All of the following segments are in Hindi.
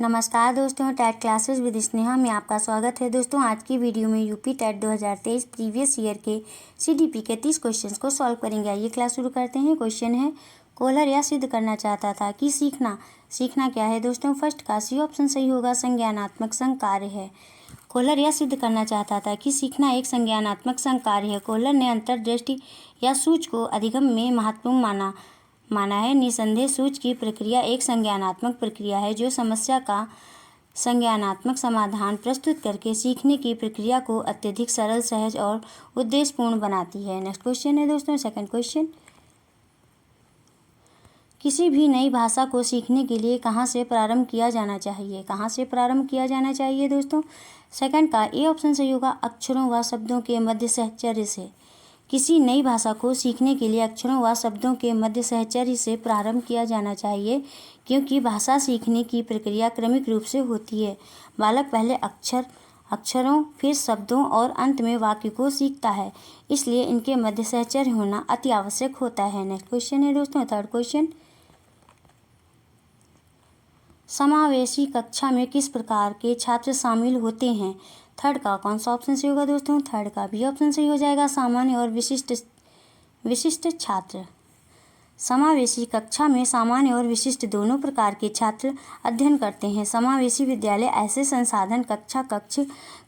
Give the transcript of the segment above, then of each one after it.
नमस्कार दोस्तों, टेट क्लासेस विद स्नेहा में आपका स्वागत है। दोस्तों, आज की वीडियो में यूपी टेट 2023 प्रीवियस ईयर के सीडीपी के 30 क्वेश्चंस को सॉल्व करेंगे। आइए क्लास शुरू करते हैं। क्वेश्चन है, कोहलर यह सिद्ध करना चाहता था कि सीखना क्या है। दोस्तों, फर्स्ट का सी ऑप्शन सही होगा, संज्ञानात्मक संकार्य है। कोहलर यह सिद्ध करना चाहता था कि सीखना एक संज्ञानात्मक संकार्य है। कोहलर ने अंतर्दृष्टि या सूझ को अधिगम में महत्वपूर्ण माना है। निसंदेह सूझ की प्रक्रिया एक संज्ञानात्मक प्रक्रिया है जो समस्या का संज्ञानात्मक समाधान प्रस्तुत करके सीखने की प्रक्रिया को अत्यधिक सरल, सहज और उद्देश्यपूर्ण बनाती है। नेक्स्ट क्वेश्चन है दोस्तों, सेकंड क्वेश्चन, किसी भी नई भाषा को सीखने के लिए कहाँ से प्रारंभ किया जाना चाहिए। कहाँ से प्रारंभ किया जाना चाहिए दोस्तों। सेकंड का ए ऑप्शन सही होगा, अक्षरों व शब्दों के मध्य सहचर्य से। किसी नई भाषा को सीखने के लिए अक्षरों व शब्दों के मध्य सहचर्य से प्रारंभ किया जाना चाहिए, क्योंकि भाषा सीखने की प्रक्रिया क्रमिक रूप से होती है। बालक पहले अक्षरों, फिर शब्दों और अंत में वाक्य को सीखता है, इसलिए इनके मध्य सहचर्य होना अति आवश्यक होता है। नेक्स्ट क्वेश्चन है दोस्तों, थर्ड क्वेश्चन, समावेशी कक्षा में किस प्रकार के छात्र शामिल होते हैं। थर्ड का कौन सा ऑप्शन सही होगा दोस्तों। थर्ड का बी ऑप्शन सही हो जाएगा, सामान्य और विशिष्ट छात्र। समावेशी कक्षा में सामान्य और विशिष्ट दोनों प्रकार के छात्र अध्ययन करते हैं। समावेशी विद्यालय ऐसे संसाधन कक्ष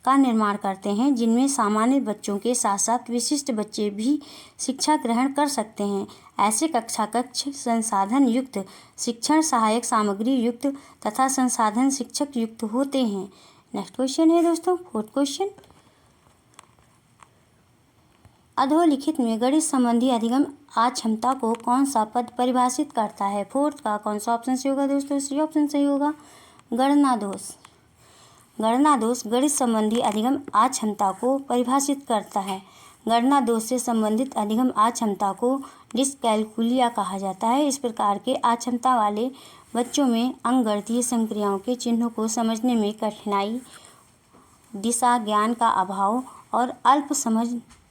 का निर्माण करते हैं जिनमें सामान्य बच्चों के साथ साथ विशिष्ट बच्चे भी शिक्षा ग्रहण कर सकते हैं। ऐसे कक्ष संसाधन युक्त, शिक्षण सहायक सामग्री युक्त तथा संसाधन शिक्षक युक्त होते हैं। नेक्स्ट क्वेश्चन है दोस्तों, फोर्थ क्वेश्चन, अधोलिखित में गणित संबंधी अधिगम अक्षमता को कौन सा पद परिभाषित करता है। फोर्थ का कौन सा ऑप्शन सही होगा दोस्तों। सी ऑप्शन सही होगा, गणना दोष। गणना दोष गणित संबंधी अधिगम अक्षमता को परिभाषित करता है। गणना दोष से संबंधित अधिगम अक्षमता को डिस्कैलकुलिया कहा जाता है। इस प्रकार के अक्षमता वाले बच्चों में अंकगणितीय संक्रियाओं के चिन्हों को समझने में कठिनाई, दिशा ज्ञान का अभाव और अल्प समझ,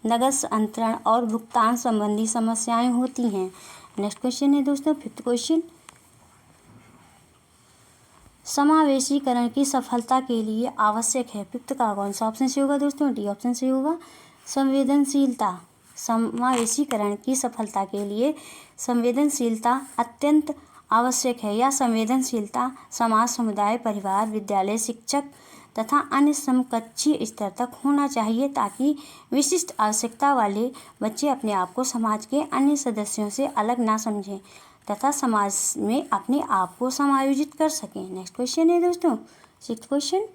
नकद अंतरण और भुगतान संबंधी समस्याएं होती हैं। नेक्स्ट क्वेश्चन है दोस्तों, फिफ्थ क्वेश्चन, समावेशीकरण की सफलता के लिए आवश्यक है। फिफ्थ का कौन सा ऑप्शन सही होगा दोस्तों। डी ऑप्शन सही होगा, संवेदनशीलता। समावेशीकरण की सफलता के लिए संवेदनशीलता अत्यंत आवश्यक है। यह संवेदनशीलता समाज, समुदाय, परिवार, विद्यालय, शिक्षक तथा अन्य समकक्षीय स्तर तक होना चाहिए, ताकि विशिष्ट आवश्यकता वाले बच्चे अपने आप को समाज के अन्य सदस्यों से अलग ना समझें तथा समाज में अपने आप को समायोजित कर सकें। नेक्स्ट क्वेश्चन है दोस्तों, सिक्स्थ क्वेश्चन,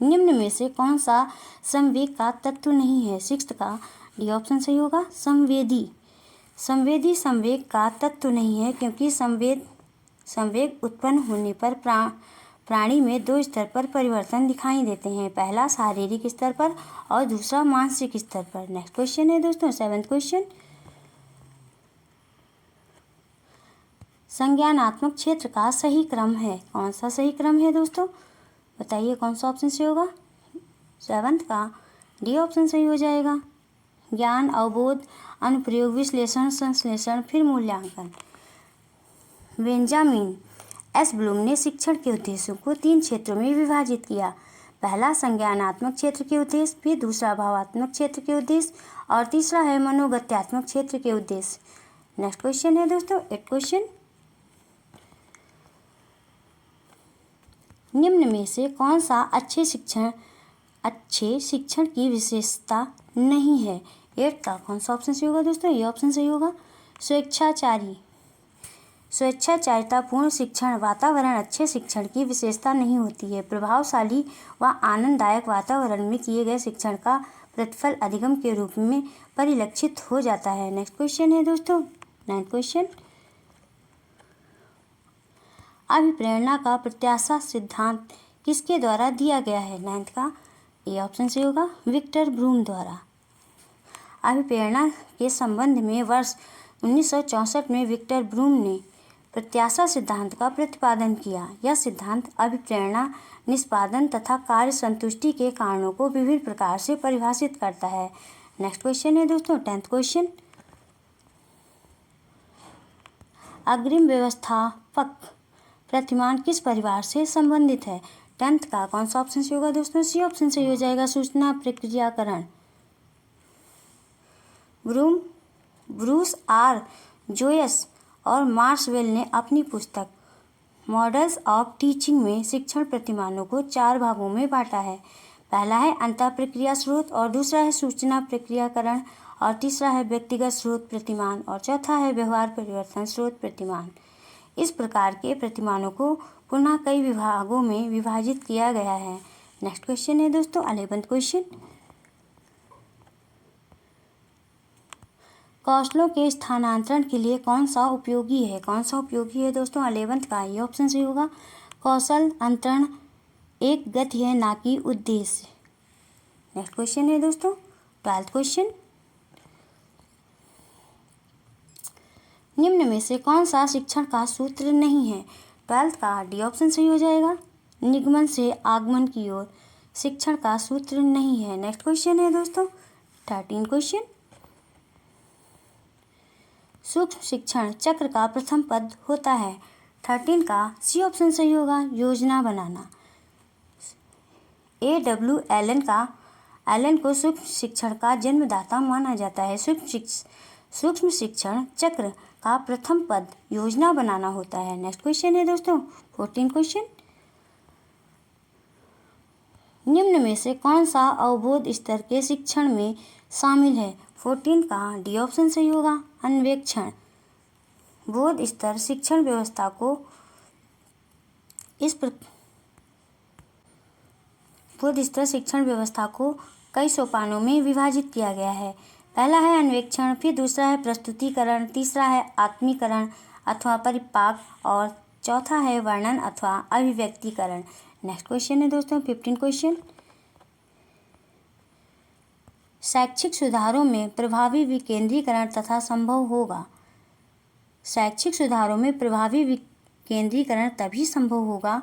निम्न में से कौन सा संवेग का तत्व नहीं है। सिक्स्थ का डी ऑप्शन सही होगा, संवेदी संवेग का तत्व नहीं है, क्योंकि संवेग उत्पन्न होने पर प्राणी में दो स्तर पर परिवर्तन दिखाई देते हैं, पहला शारीरिक स्तर पर और दूसरा मानसिक स्तर पर। नेक्स्ट क्वेश्चन है दोस्तों, सेवेंथ क्वेश्चन, संज्ञानात्मक क्षेत्र का सही क्रम है। कौन सा सही क्रम है दोस्तों, बताइए कौन सा ऑप्शन सही होगा। सेवेंथ का डी ऑप्शन सही हो जाएगा, ज्ञान, अवबोध, अनुप्रयोग, विश्लेषण, संश्लेषण, फिर मूल्यांकन। बेंजामिन एस ब्लूम ने शिक्षण के उद्देश्यों को 3 क्षेत्रों में विभाजित किया। पहला संज्ञानात्मक क्षेत्र के उद्देश्य, फिर दूसरा भावात्मक क्षेत्र के उद्देश्य और तीसरा है मनोगत्यात्मक क्षेत्र के उद्देश्य। नेक्स्ट क्वेश्चन है दोस्तों, 8th क्वेश्चन, निम्न में से कौन सा अच्छे शिक्षण की विशेषता नहीं है। 8th का कौन सा ऑप्शन सही होगा दोस्तों। ये ऑप्शन सही होगा, स्वेच्छाचारितापूर्ण शिक्षण वातावरण अच्छे शिक्षण की विशेषता नहीं होती है। प्रभावशाली व आनंददायक वातावरण में किए गए शिक्षण का प्रतिफल अधिगम के रूप में परिलक्षित हो जाता है। नेक्स्ट क्वेश्चन है दोस्तों, 9th क्वेश्चन, अभिप्रेरणा का प्रत्याशा सिद्धांत किसके द्वारा दिया गया है। 9th का ए ऑप्शन सही होगा, विक्टर ब्रूम द्वारा। अभिप्रेरणा के संबंध में वर्ष 1964 में विक्टर ब्रूम ने प्रत्याशा सिद्धांत का प्रतिपादन किया। यह सिद्धांत अभिप्रेरणा, निष्पादन तथा कार्य संतुष्टि के कारणों को विभिन्न प्रकार से परिभाषित करता है। नेक्स्ट क्वेश्चन है दोस्तों, 10th क्वेश्चन, अग्रिम व्यवस्थापक प्रतिमान किस परिवार से संबंधित है? 10th का कौन सा ऑप्शन सही होगा दोस्तों? सी ऑप्शन सही हो जाएगा, सूचना प्रक्रियाकरण। ब्रूस आर जोयस और मार्शवेल ने अपनी पुस्तक मॉडल्स ऑफ टीचिंग में शिक्षण प्रतिमानों को 4 भागों में बांटा है। पहला है अंतः प्रक्रिया स्रोत, और दूसरा है सूचना प्रक्रियाकरण, और तीसरा है व्यक्तिगत स्रोत प्रतिमान, और चौथा है व्यवहार परिवर्तन स्रोत प्रतिमान। इस प्रकार के प्रतिमानों को पुनः कई विभागों में विभाजित किया गया है। नेक्स्ट क्वेश्चन है दोस्तों 11th क्वेश्चन। कौशलों के स्थानांतरण के लिए कौन सा उपयोगी है? कौन सा उपयोगी है दोस्तों? 11th का ये ऑप्शन सही होगा। कौशल अंतरण एक गति है, ना कि उद्देश्य। नेक्स्ट क्वेश्चन है दोस्तों 12th क्वेश्चन। निम्न में से कौन सा शिक्षण का सूत्र नहीं है? 12th का डी ऑप्शन सही हो जाएगा। निगमन से आगमन की ओर शिक्षण का सूत्र नहीं है। नेक्स्ट क्वेश्चन है दोस्तों 13 क्वेश्चन। सूक्ष्म शिक्षण चक्र का प्रथम पद होता है। 13 का सी ऑप्शन सही होगा, योजना बनाना। A.W. एलन को सूक्ष्म शिक्षण का जन्मदाता माना जाता है। सूक्ष्म शिक्षण चक्र का प्रथम पद योजना बनाना होता है। नेक्स्ट क्वेश्चन है दोस्तों 14 क्वेश्चन। निम्न में से कौन सा अवबोध स्तर के शिक्षण में शामिल है? 14 का डी ऑप्शन सही होगा, अन्वेक्षण। बोध स्तर शिक्षण व्यवस्था को बोध स्तर शिक्षण व्यवस्था को कई सोपानों में विभाजित किया गया है। पहला है अन्वेक्षण, फिर दूसरा है प्रस्तुतिकरण, तीसरा है आत्मीकरण अथवा परिपाक, और चौथा है वर्णन अथवा अभिव्यक्तिकरण। नेक्स्ट क्वेश्चन है दोस्तों 15 क्वेश्चन। शैक्षिक सुधारों में प्रभावी विकेंद्रीकरण तथा संभव होगा। शैक्षिक सुधारों में प्रभावी विकेंद्रीकरण तभी संभव होगा।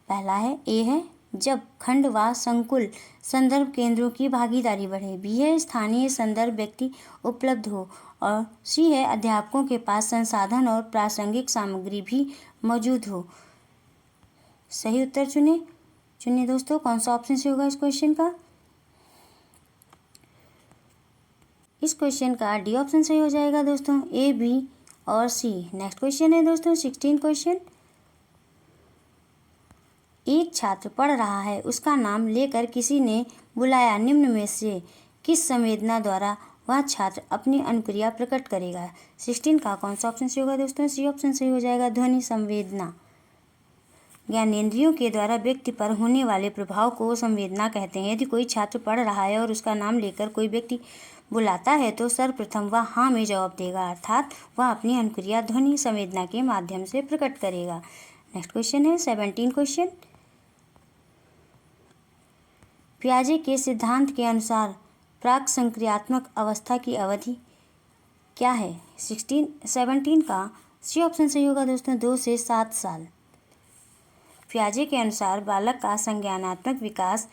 पहला है ए है जब खंड व संकुल संदर्भ केंद्रों की भागीदारी बढ़े, बी है स्थानीय संदर्भ व्यक्ति उपलब्ध हो, और सी है अध्यापकों के पास संसाधन और प्रासंगिक सामग्री भी मौजूद हो। सही उत्तर चुनिए दोस्तों, कौन सा ऑप्शन से होगा इस क्वेश्चन का? इस क्वेश्चन का डी ऑप्शन सही हो जाएगा दोस्तों, ए, बी और सी। नेक्स्ट क्वेश्चन है दोस्तों 16 क्वेश्चन। एक छात्र पढ़ रहा है, उसका नाम लेकर किसी ने बुलाया, निम्न में से किस संवेदना द्वारा वह छात्र अपनी अनुक्रिया प्रकट करेगा? 16 का कौन सा ऑप्शन सही होगा दोस्तों? सी ऑप्शन सही हो जाएगा, ध्वनि संवेदना। ज्ञानेंद्रियों के द्वारा व्यक्ति पर होने वाले प्रभाव को संवेदना कहते हैं। यदि कोई छात्र पढ़ रहा है और उसका नाम लेकर कोई व्यक्ति बुलाता है तो सर्वप्रथम वह हाँ में जवाब देगा, अर्थात वह अपनी अनुक्रिया ध्वनि संवेदना के माध्यम से प्रकट करेगा। नेक्स्ट क्वेश्चन है 17 क्वेश्चन। पियाजे के सिद्धांत के अनुसार प्राक संक्रियात्मक अवस्था की अवधि क्या है? 17 का सी ऑप्शन सही होगा दोस्तों, 2 से 7 साल। पियाजे के अनुसार बालक का संज्ञानात्मक विकास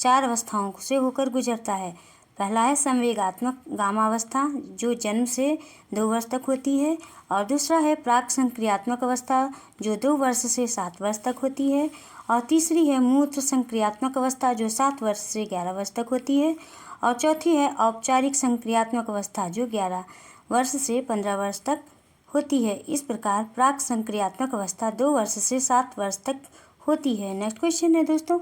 4 अवस्थाओं से होकर गुजरता है। पहला है संवेगात्मक गामावस्था, जो जन्म से 2 वर्ष तक होती है, और दूसरा है प्राक संक्रियात्मक अवस्था, जो 2 वर्ष से 7 वर्ष तक होती है, और तीसरी है मूत्र संक्रियात्मक अवस्था, जो 7 वर्ष से 11 वर्ष तक होती है, और चौथी है औपचारिक संक्रियात्मक अवस्था, जो 11 वर्ष से 15 वर्ष तक होती है। इस प्रकार प्राक संक्रियात्मक अवस्था 2 वर्ष से 7 वर्ष तक होती है। नेक्स्ट क्वेश्चन है दोस्तों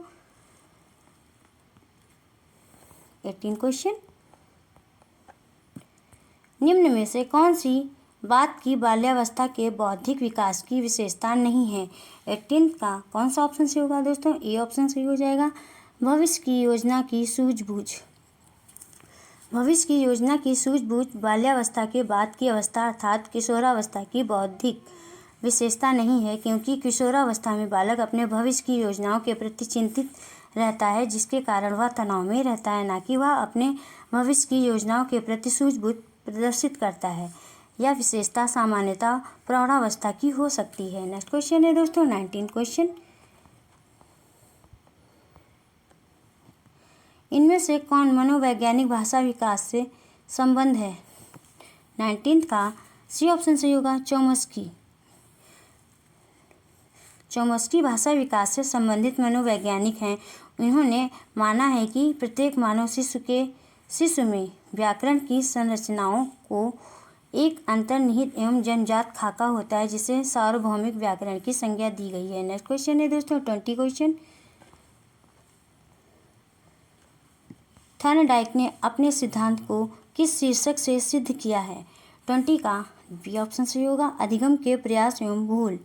18 क्वेश्चन। निम्न में से कौन सी बात की बाल्यावस्था के बौद्धिक विकास की विशेषता नहीं है? 18 का कौन सा ऑप्शन सही होगा दोस्तों? ए ऑप्शन सही हो जाएगा, भविष्य की योजना की सूझबूझ। भविष्य की योजना की सूझबूझ बाल्यावस्था के बाद की अवस्था अर्थात किशोरावस्था की बौद्धिक विशेषता नहीं है, क्योंकि किशोरावस्था में बालक अपने भविष्य की योजनाओं के प्रति चिंतित रहता है, जिसके कारण वह तनाव में रहता है, ना कि वह अपने भविष्य की योजनाओं के प्रति सूझबूझ प्रदर्शित करता है। यह विशेषता सामान्यतः प्रौढ़ावस्था की हो सकती है। नेक्स्ट क्वेश्चन है दोस्तों 19 क्वेश्चन। इनमें से कौन मनोवैज्ञानिक भाषा विकास से संबंध है? 19 का सी ऑप्शन सही होगा, चॉम्स्की। चोम्स्की भाषा विकास से संबंधित मनोवैज्ञानिक हैं। उन्होंने माना है कि प्रत्येक मानव शिशु में व्याकरण की संरचनाओं को एक अंतर्निहित एवं जन्मजात खाका होता है, जिसे सार्वभौमिक व्याकरण की संज्ञा दी गई है। नेक्स्ट क्वेश्चन है दोस्तों 20 क्वेश्चन। थर्नडाइक ने अपने सिद्धांत को किस शीर्षक से सिद्ध किया है? 20 का बी ऑप्शन सही होगा, अधिगम के प्रयास एवं भूल।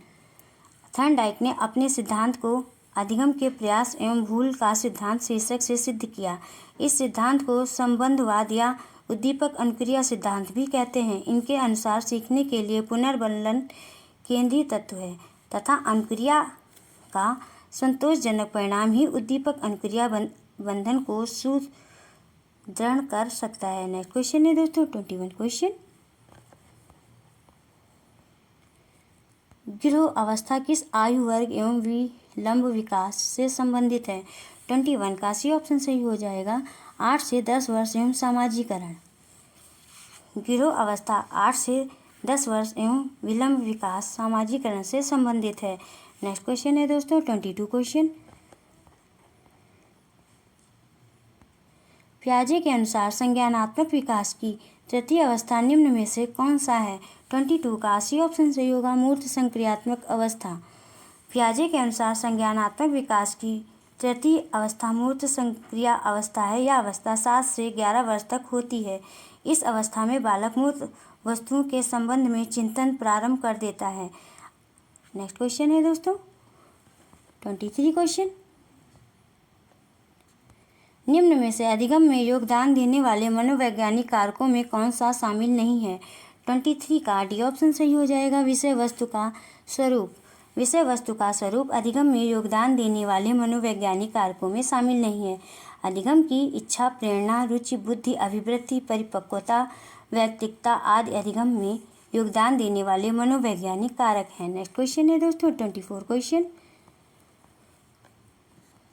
थर्नडाइक ने अपने सिद्धांत को अधिगम के प्रयास एवं भूल का सिद्धांत शीर्षक से सिद्ध किया। इस सिद्धांत को संबंधवाद या उद्दीपक अनुक्रिया सिद्धांत भी कहते हैं। इनके अनुसार सीखने के लिए पुनर्बलन केंद्रीय तत्व है तथा अनुक्रिया का संतोषजनक परिणाम ही उद्दीपक अनुक्रिया बंधन को सुदृढ़ कर सकता है। नेक्स्ट क्वेश्चन है दोस्तों 21 क्वेश्चन। गिरोह अवस्था किस आयु वर्ग एवं विलंब विकास से संबंधित है? 21 का सी ऑप्शन सही हो जाएगा, 8 से 10 वर्ष एवं समाजीकरण। गिरोह अवस्था 8 से 10 वर्ष एवं विलंब विकास समाजीकरण से संबंधित है। नेक्स्ट क्वेश्चन है दोस्तों 22 क्वेश्चन। पियाजे के अनुसार संज्ञानात्मक विकास की तृतीय अवस्था निम्न में से कौन सा है? 22 का सी ऑप्शन सही होगा, मूर्त संक्रियात्मक अवस्था। पियाजे के अनुसार संज्ञानात्मक विकास की तृतीय अवस्था मूर्त संक्रिया अवस्था है। यह अवस्था 7 से 11 वर्ष तक होती है। इस अवस्था में बालक मूर्त वस्तुओं के संबंध में चिंतन प्रारंभ कर देता है। नेक्स्ट क्वेश्चन है दोस्तों 23 क्वेश्चन। निम्न में से अधिगम में योगदान देने वाले मनोवैज्ञानिक कारकों में कौन सा शामिल नहीं है? 23 का डी ऑप्शन सही हो जाएगा, विषय वस्तु का स्वरूप। विषय वस्तु का स्वरूप अधिगम में योगदान देने वाले मनोवैज्ञानिक कारकों में शामिल नहीं है। अधिगम की इच्छा, प्रेरणा, रुचि, बुद्धि, अभिवृत्ति, परिपक्वता, वैयक्तिकता आदि अधिगम में योगदान देने वाले मनोवैज्ञानिक कारक हैं। नेक्स्ट क्वेश्चन है दोस्तों 24 क्वेश्चन।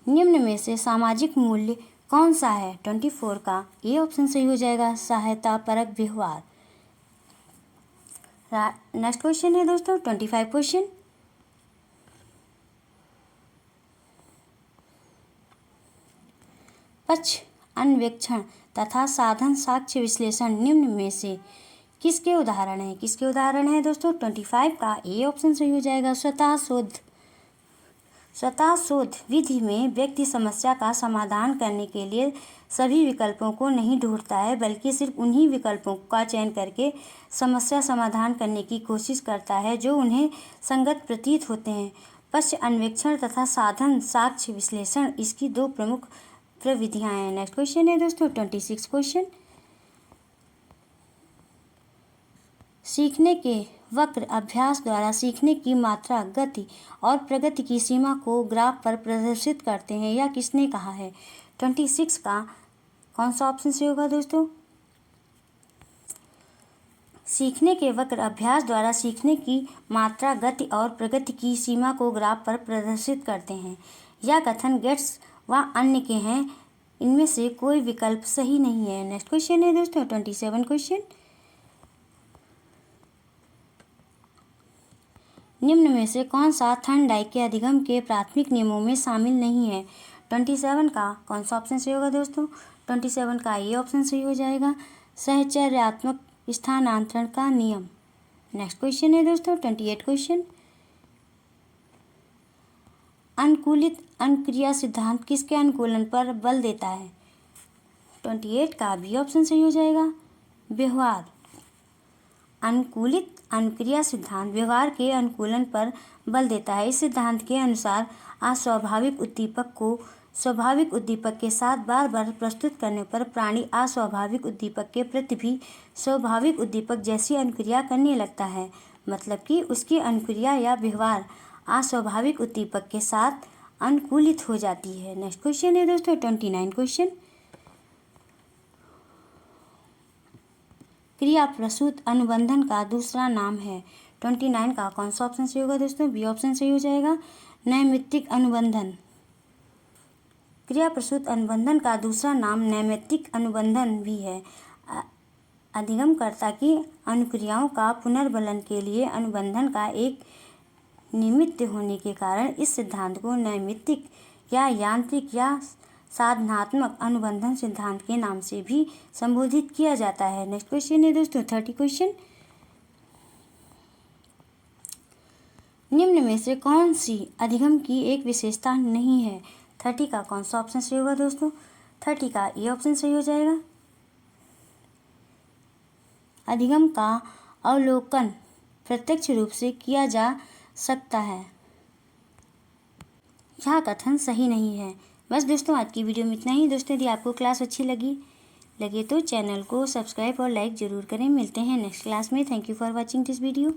निम्न में से सामाजिक मूल्य कौन सा है? 24 का ए ऑप्शन सही हो जाएगा, सहायता परक व्यवहार। नेक्स्ट क्वेश्चन है दोस्तों 25 क्वेश्चन। पक्ष अन्वेक्षण तथा साधन साक्ष्य विश्लेषण निम्न में से किसके उदाहरण हैं? किसके उदाहरण हैं दोस्तों? 25 का ए ऑप्शन सही हो जाएगा, स्वतः शोध विधि में व्यक्ति समस्या का समाधान करने के लिए सभी विकल्पों को नहीं ढूंढता है, बल्कि सिर्फ उन्हीं विकल्पों का चयन करके समस्या समाधान करने की कोशिश करता है जो उन्हें संगत प्रतीत होते हैं। पक्ष अन्वेक्षण तथा साधन साक्ष्य विश्लेषण इसकी दो प्रमुख प्रविधियां हैं। नेक्स्ट क्वेश्चन है दोस्तों 26 क्वेश्चन। सीखने के वक्र अभ्यास द्वारा सीखने की मात्रा, गति और प्रगति की सीमा को ग्राफ पर प्रदर्शित करते हैं, यह किसने कहा है? 26 का कौन सा ऑप्शन सही होगा दोस्तों? सीखने के वक्र अभ्यास द्वारा सीखने की मात्रा, गति और प्रगति की सीमा को ग्राफ पर प्रदर्शित करते हैं। यह कथन गेट्स व अन्य के हैं, इनमें से कोई विकल्प सही नहीं है। नेक्स्ट क्वेश्चन है दोस्तों 27 क्वेश्चन। निम्न में से कौन सा थर्नडाइक के अधिगम के प्राथमिक नियमों में शामिल नहीं है? 27 का कौन सा ऑप्शन सही होगा दोस्तों? 27 का ये ऑप्शन सही हो जाएगा, सहचर्यात्मक स्थानांतरण का नियम। नेक्स्ट क्वेश्चन है दोस्तों 28 क्वेश्चन। अनुकूलित अनुक्रिया सिद्धांत किसके अनुकूलन पर बल देता है? 28 का बी ऑप्शन सही हो जाएगा, व्यवहार। अनुकूलित अनुक्रिया सिद्धांत व्यवहार के अनुकूलन पर बल देता है। इस सिद्धांत के अनुसार अस्वाभाविक उद्दीपक को स्वाभाविक उद्दीपक के साथ बार बार प्रस्तुत करने पर प्राणी अस्वाभाविक उद्दीपक के प्रति भी स्वाभाविक उद्दीपक जैसी अनुक्रिया करने लगता है। मतलब कि उसकी अनुक्रिया या व्यवहार अस्वाभाविक उद्दीपक के साथ अनुकूलित हो जाती है। नेक्स्ट क्वेश्चन है दोस्तों 29 क्वेश्चन। क्रिया प्रसूत अनुबंधन का दूसरा नाम है? 29 का कौन सा ऑप्शन सही होगा दोस्तों? बी ऑप्शन सही हो जाएगा, नैमित्तिक अनुबंधन। क्रिया प्रसूत अनुबंधन का दूसरा नाम नैमित्तिक अनुबंधन भी है। अधिगमकर्ता की अनुक्रियाओं का पुनर्बलन के लिए अनुबंधन का एक निमित्त होने के कारण इस सिद्धांत को नैमित्तिक या यांत्रिक या साधनात्मक अनुबंधन सिद्धांत के नाम से भी संबोधित किया जाता है। नेक्स्ट क्वेश्चन है दोस्तों 30 क्वेश्चन। निम्न में से कौन सी अधिगम की एक विशेषता नहीं है? 30 का कौन सा ऑप्शन सही होगा दोस्तों? 30 का ए ऑप्शन सही हो जाएगा। अधिगम का अवलोकन प्रत्यक्ष रूप से किया जा सकता है, यह कथन सही नहीं है। बस दोस्तों आज की वीडियो में इतना ही। दोस्तों यदि आपको क्लास अच्छी लगे तो चैनल को सब्सक्राइब और लाइक ज़रूर करें। मिलते हैं नेक्स्ट क्लास में। Thank you for watching this video.